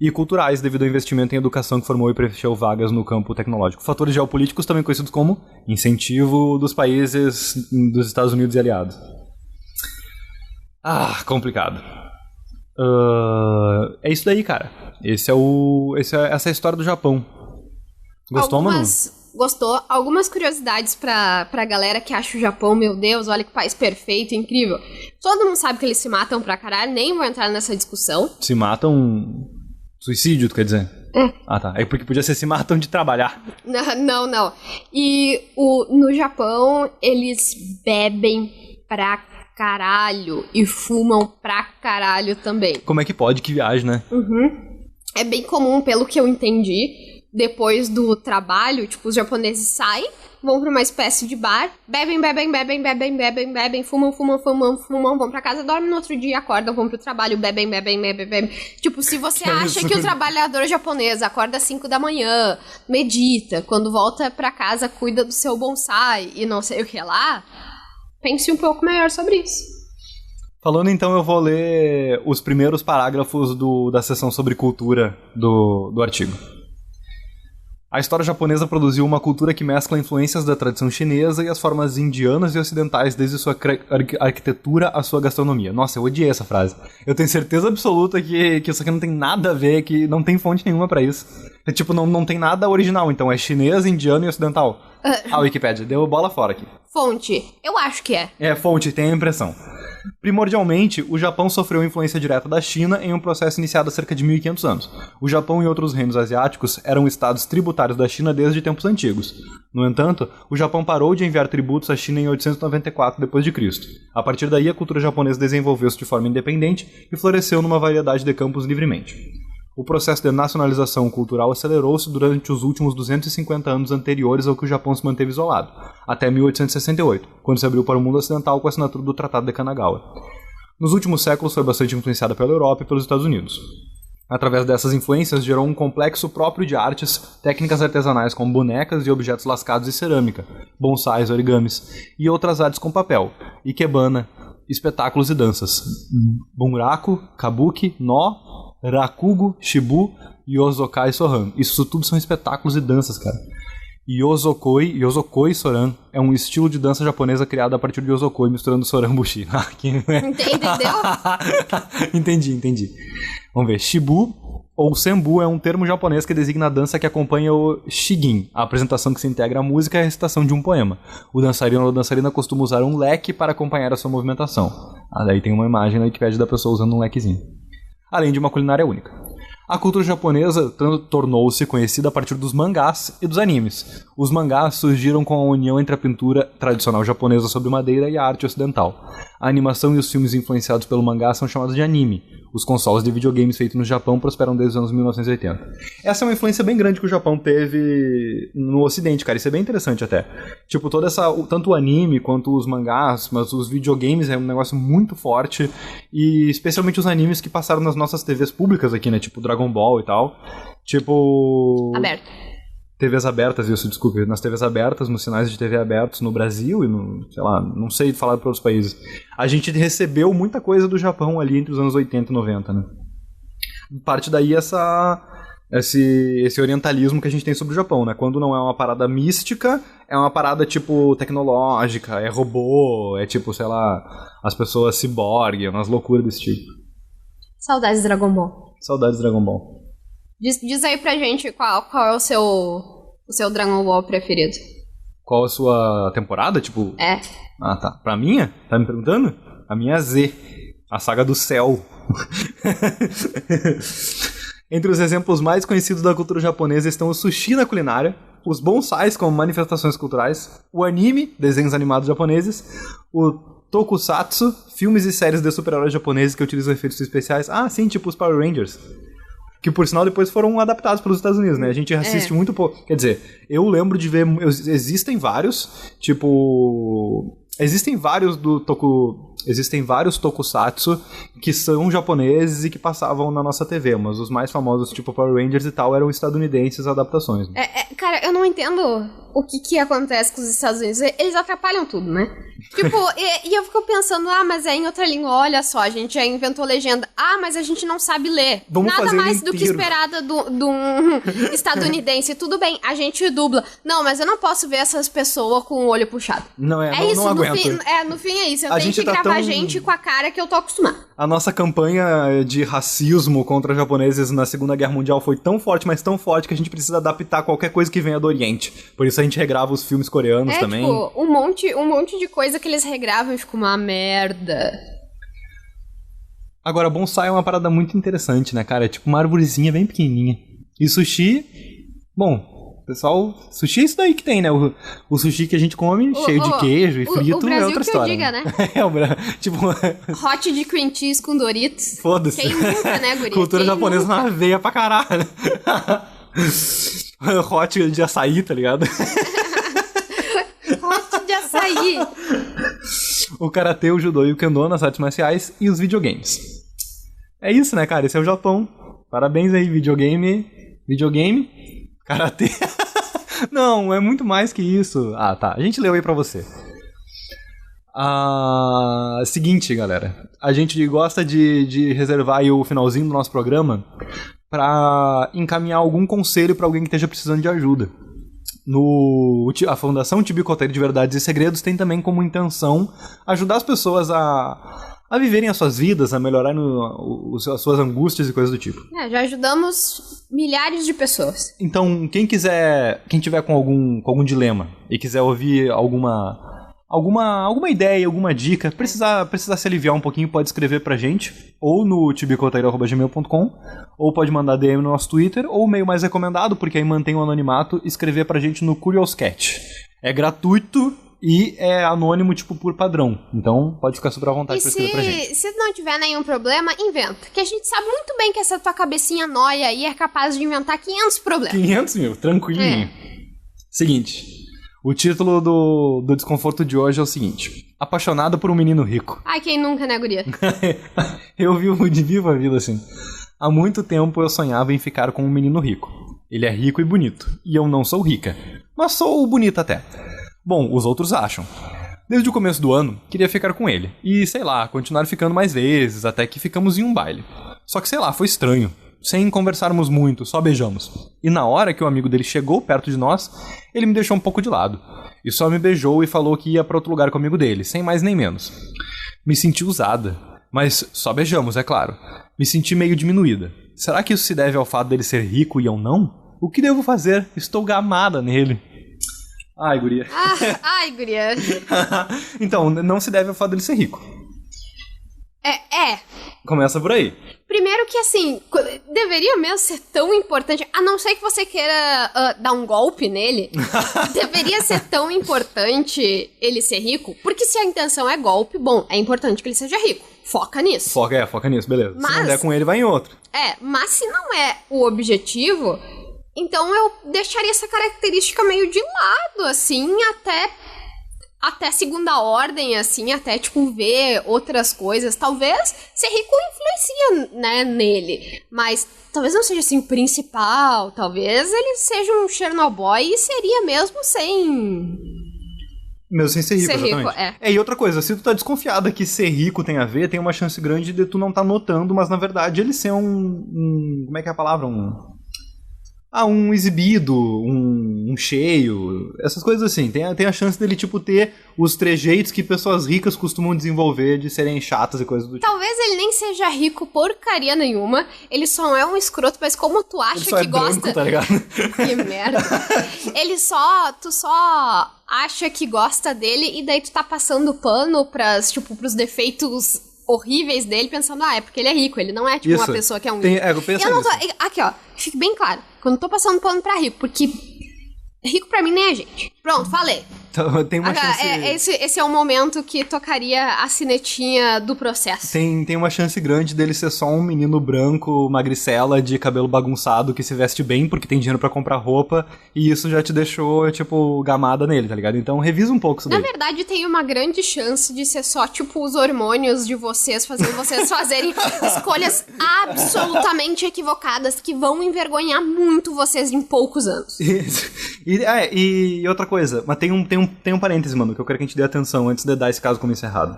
e culturais, devido ao investimento em educação que formou e preencheu vagas no campo tecnológico. Fatores geopolíticos, também conhecidos como incentivo dos países dos Estados Unidos e aliados. Complicado. É isso daí, cara. Essa é a história do Japão. Gostou, mano? Gostou. Algumas curiosidades pra galera que acha o Japão, meu Deus, olha que país perfeito, incrível. Todo mundo sabe que eles se matam pra caralho, nem vou entrar nessa discussão. Se matam... Suicídio, tu quer dizer? Tá. É porque podia ser se matam de trabalhar. Não. E no Japão, eles bebem pra caralho e fumam pra caralho também. Como é que pode? Que viagem, né? É bem comum, pelo que eu entendi, depois do trabalho, tipo, os japoneses saem, vão pra uma espécie de bar, bebem, fumam, vão pra casa, dormem no outro dia, acordam, vão pro trabalho, bebem. Tipo, se você acha que o trabalhador japonês acorda às 5 da manhã, medita, quando volta pra casa, cuida do seu bonsai e não sei o que lá, pense um pouco melhor sobre isso. Falando então, eu vou ler os primeiros parágrafos da seção sobre cultura do artigo. A história japonesa produziu uma cultura que mescla influências da tradição chinesa e as formas indianas e ocidentais, desde sua arquitetura à sua gastronomia. Nossa, eu odiei essa frase. Eu tenho certeza absoluta que isso aqui não tem nada a ver, que não tem fonte nenhuma pra isso. Tipo, não tem nada original, então é chinês, indiano e ocidental. A Wikipédia deu bola fora aqui. Fonte, eu acho que é. Fonte, tem a impressão. Primordialmente, o Japão sofreu influência direta da China em um processo iniciado há cerca de 1.500 anos. O Japão e outros reinos asiáticos eram estados tributários da China desde tempos antigos. No entanto, o Japão parou de enviar tributos à China em 894 d.C. A partir daí, a cultura japonesa desenvolveu-se de forma independente e floresceu numa variedade de campos livremente. O processo de nacionalização cultural acelerou-se durante os últimos 250 anos anteriores ao que o Japão se manteve isolado, até 1868, quando se abriu para o mundo ocidental com a assinatura do Tratado de Kanagawa. Nos últimos séculos foi bastante influenciada pela Europa e pelos Estados Unidos. Através dessas influências gerou um complexo próprio de artes, técnicas artesanais como bonecas e objetos lascados e cerâmica, bonsais, origamis e outras artes com papel, ikebana, espetáculos e danças, bunraku, kabuki, nó, rakugo, shibu, yozokai e soran. Isso tudo são espetáculos e danças, cara. Yozokoi soran é um estilo de dança japonesa criado a partir de yozokoi misturando soran bushi. Entendeu? Entendi. Vamos ver. Shibu ou senbu é um termo japonês que designa a dança que acompanha o shigin, a apresentação que se integra à música e a recitação de um poema. O dançarino ou dançarina costuma usar um leque para acompanhar a sua movimentação. Daí tem uma imagem na Wikipedia da pessoa usando um lequezinho. Além de uma culinária única. A cultura japonesa tornou-se conhecida a partir dos mangás e dos animes. Os mangás surgiram com a união entre a pintura tradicional japonesa sobre madeira e a arte ocidental. A animação e os filmes influenciados pelo mangá são chamados de anime. Os consoles de videogames feitos no Japão prosperam desde os anos 1980. Essa é uma influência bem grande que o Japão teve no ocidente, cara. Isso é bem interessante até. Tipo, toda essa... Tanto o anime quanto os mangás, mas os videogames é um negócio muito forte. E especialmente os animes que passaram nas nossas TVs públicas aqui, né? Tipo Dragon Ball e tal. Tipo... Aberto. TVs abertas, isso, desculpe. Nas TVs abertas, nos sinais de TV abertos no Brasil e no, sei lá, não sei falar para outros países. A gente recebeu muita coisa do Japão ali entre os anos 80 e 90, né? Parte daí esse orientalismo que a gente tem sobre o Japão, né? Quando não é uma parada mística, é uma parada, tipo, tecnológica, é robô, é tipo, sei lá, as pessoas ciborgue, umas loucuras desse tipo. Saudades de Dragon Ball. Saudades de Dragon Ball. Diz aí pra gente qual é o seu Dragon Ball preferido. Qual a sua temporada, tipo? É. Ah, tá. Pra minha? Tá me perguntando? A minha é Z. A Saga do Céu. Entre os exemplos mais conhecidos da cultura japonesa estão o sushi na culinária, os bonsais como manifestações culturais, o anime, desenhos animados japoneses, o tokusatsu, filmes e séries de super-heróis japoneses que utilizam efeitos especiais. Ah, sim, tipo os Power Rangers. Que, por sinal, depois foram adaptados pelos Estados Unidos, né? A gente assiste muito pouco. Quer dizer, eu lembro de ver... Existem vários, tipo... Existem vários tokusatsu que são japoneses e que passavam na nossa TV, mas os mais famosos, tipo Power Rangers e tal, eram estadunidenses adaptações. Né? Cara, eu não entendo o que acontece com os Estados Unidos. Eles atrapalham tudo, né? Tipo, e eu fico pensando, mas é em outra língua, olha só, a gente já inventou legenda. Mas a gente não sabe ler. Vamos nada mais do inteiro. que esperada de um estadunidense. Tudo bem, a gente dubla. Não, mas eu não posso ver essas pessoas com o olho puxado. Não isso, não aguento. No fim é isso. Eu tenho que gravar gente com a cara que eu tô acostumado. A nossa campanha de racismo contra japoneses na Segunda Guerra Mundial foi tão forte, mas tão forte que a gente precisa adaptar qualquer coisa que venha do Oriente. Por isso a gente regrava os filmes coreanos também. Tipo, um monte de coisa que eles regravam e ficou uma merda. Agora, bonsai é uma parada muito interessante, né, cara? É tipo uma arvorezinha bem pequenininha. E sushi... Bom, pessoal, sushi é isso daí que tem, né? O sushi que a gente come, cheio de queijo e frito, o Brasil é outra história. O Brasil que eu diga, né? É, o Brasil, tipo... Hot de cream cheese com Doritos. Foda-se. Quem nunca, né, guria? Cultura japonesa na veia pra caralho. Hot de açaí, tá ligado? Hot de açaí. O karatê, o judô e o kendo nas artes marciais e os videogames. É isso, né, cara? Esse é o Japão. Parabéns aí, videogame, karatê. Não, é muito mais que isso. Ah, tá. A gente leu aí pra você. Seguinte, galera. A gente gosta de reservar aí o finalzinho do nosso programa pra encaminhar algum conselho pra alguém que esteja precisando de ajuda. A Fundação Tibicoteira de Verdades e Segredos tem também como intenção ajudar as pessoas a viverem as suas vidas, a melhorar as suas angústias e coisas do tipo. Já ajudamos milhares de pessoas. Então, quem tiver com algum dilema e quiser ouvir alguma alguma ideia, alguma dica, precisar se aliviar um pouquinho, pode escrever pra gente, ou no tibicotaira@gmail.com, ou pode mandar DM no nosso Twitter, ou o meio mais recomendado, porque aí mantém o anonimato, escrever pra gente no Curious Cat. É gratuito e é anônimo, tipo, por padrão. Então, pode ficar super à vontade pra escrever pra gente. Se não tiver nenhum problema, inventa. Que a gente sabe muito bem que essa tua cabecinha nóia aí é capaz de inventar 500 problemas. 500 mil, tranquilinho. Seguinte, o título do desconforto de hoje é o seguinte: Apaixonada por um menino rico. Ai, quem nunca, né, guria? Eu vivo de viva a vida assim. Há muito tempo eu sonhava em ficar com um menino rico. Ele é rico e bonito, e eu não sou rica. Mas sou bonita até. Bom, os outros acham. Desde o começo do ano, queria ficar com ele. E, sei lá, continuar ficando mais vezes, até que ficamos em um baile. Só que, sei lá, foi estranho. Sem conversarmos muito, só beijamos. E na hora que o amigo dele chegou perto de nós, ele me deixou um pouco de lado. E só me beijou e falou que ia pra outro lugar com o amigo dele, sem mais nem menos. Me senti usada. Mas só beijamos, é claro. Me senti meio diminuída. Será que isso se deve ao fato dele ser rico e eu não? O que devo fazer? Estou gamada nele. Ai, guria. Ai, guria. Então, não se deve ao fato dele ser rico. Começa por aí. Primeiro que, assim, deveria mesmo ser tão importante, a não ser que você queira dar um golpe nele, deveria ser tão importante ele ser rico, porque se a intenção é golpe, bom, é importante que ele seja rico. Foca nisso. Foca nisso, beleza. Mas, se não der com ele, vai em outro. Mas se não é o objetivo, então eu deixaria essa característica meio de lado, assim, até segunda ordem, assim, até, tipo, ver outras coisas. Talvez ser rico influencia, né, nele. Mas talvez não seja, assim, o principal. Talvez ele seja um Chernobyl e seria mesmo sem... Mesmo sem ser rico, ser exatamente. Rico, e outra coisa, se tu tá desconfiada que ser rico tem a ver, tem uma chance grande de tu não tá notando, mas na verdade ele ser como é que é a palavra? Um exibido, um cheio, essas coisas assim. Tem a chance dele, tipo, ter os trejeitos que pessoas ricas costumam desenvolver de serem chatas e coisas do tipo. Talvez ele nem seja rico porcaria nenhuma, ele só é um escroto, mas como tu acha ele só que é gosta... branco, tá ligado? Que merda. Tu só acha que gosta dele e daí tu tá passando pano pros defeitos horríveis dele, pensando, é porque ele é rico, ele não é, tipo, uma pessoa que é um rico. Eu não tô... Aqui, ó, fique bem claro, que eu não tô passando pano pra rico, porque rico pra mim nem é gente. Pronto, falei. Tem uma chance... Esse é o momento que tocaria a sinetinha do processo. Tem uma chance grande dele ser só um menino branco, magricela, de cabelo bagunçado, que se veste bem porque tem dinheiro pra comprar roupa, e isso já te deixou, tipo, gamada nele, tá ligado? Então revisa um pouco isso daí. Na verdade, tem uma grande chance de ser só, tipo, os hormônios de vocês fazendo vocês fazerem escolhas absolutamente equivocadas que vão envergonhar muito vocês em poucos anos. E outra coisa, mas tem um parêntese, mano, que eu quero que a gente dê atenção antes de dar esse caso como encerrado.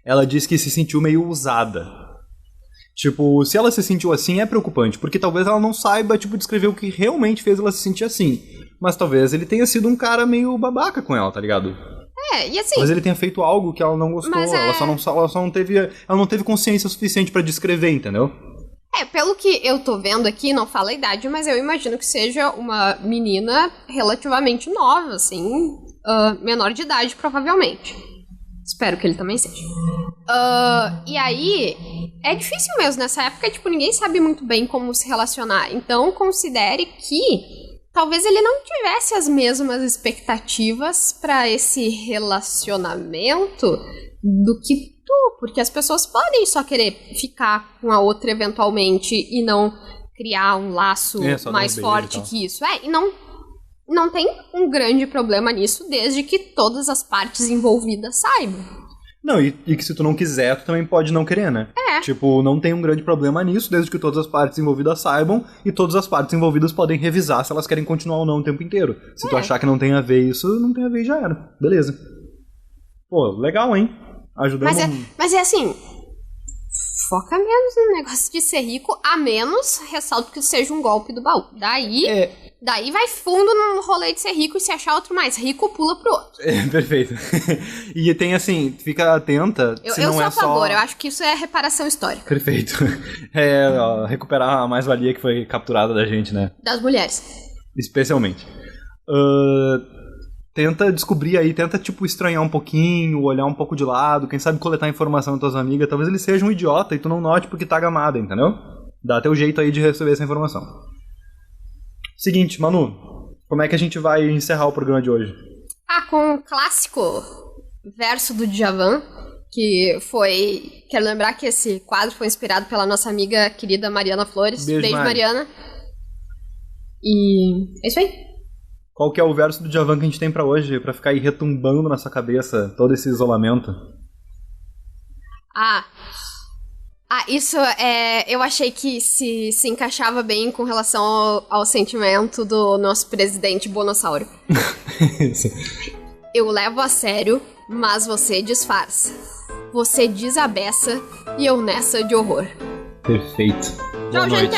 Ela disse que se sentiu meio usada. Tipo, se ela se sentiu assim, é preocupante, porque talvez ela não saiba, tipo, descrever o que realmente fez ela se sentir assim. Mas talvez ele tenha sido um cara meio babaca com ela, tá ligado? E assim... Talvez ele tenha feito algo que ela não gostou, ela só não teve consciência suficiente pra descrever, entendeu? Pelo que eu tô vendo aqui, não fala a idade, mas eu imagino que seja uma menina relativamente nova, assim, menor de idade, provavelmente. Espero que ele também seja. E aí, é difícil mesmo, nessa época, tipo, ninguém sabe muito bem como se relacionar. Então, considere que talvez ele não tivesse as mesmas expectativas pra esse relacionamento do que porque as pessoas podem só querer ficar com a outra eventualmente e não criar um laço mais forte que isso. E não tem um grande problema nisso, desde que todas as partes envolvidas saibam. Não, e que se tu não quiser, tu também pode não querer, né? Tipo, não tem um grande problema nisso, desde que todas as partes envolvidas saibam, e todas as partes envolvidas podem revisar se elas querem continuar ou não o tempo inteiro. Se tu achar que não tem a ver isso, não tem a ver e já era. Beleza. Pô, legal, hein? Ajudamos... Mas é assim, foca menos no negócio de ser rico, a menos, ressalto que seja um golpe do baú. Daí vai fundo no rolê de ser rico e se achar outro mais rico, pula pro outro. Perfeito. E tem assim, fica atenta. Eu sou a favor, eu acho que isso é reparação histórica. Perfeito. Recuperar a mais-valia que foi capturada da gente, né? Das mulheres. Especialmente. tenta descobrir aí, tenta, tipo, estranhar um pouquinho, olhar um pouco de lado, quem sabe coletar informação das tuas amigas. Talvez ele seja um idiota e tu não note porque tá gamada, entendeu? Dá teu jeito aí de receber essa informação. Seguinte, Manu, como é que a gente vai encerrar o programa de hoje? Com um clássico verso do Djavan, que foi... Quero lembrar que esse quadro foi inspirado pela nossa amiga querida Mariana Flores. Beijo Mariana. E é isso aí. Qual que é o verso do Djavan que a gente tem pra hoje, pra ficar aí retumbando na sua cabeça todo esse isolamento? Isso eu achei que se encaixava bem com relação ao sentimento do nosso presidente Bonossauro. Isso. Eu levo a sério, mas você disfarça. Você desabeça e eu nessa de horror. Perfeito. Tchau, gente!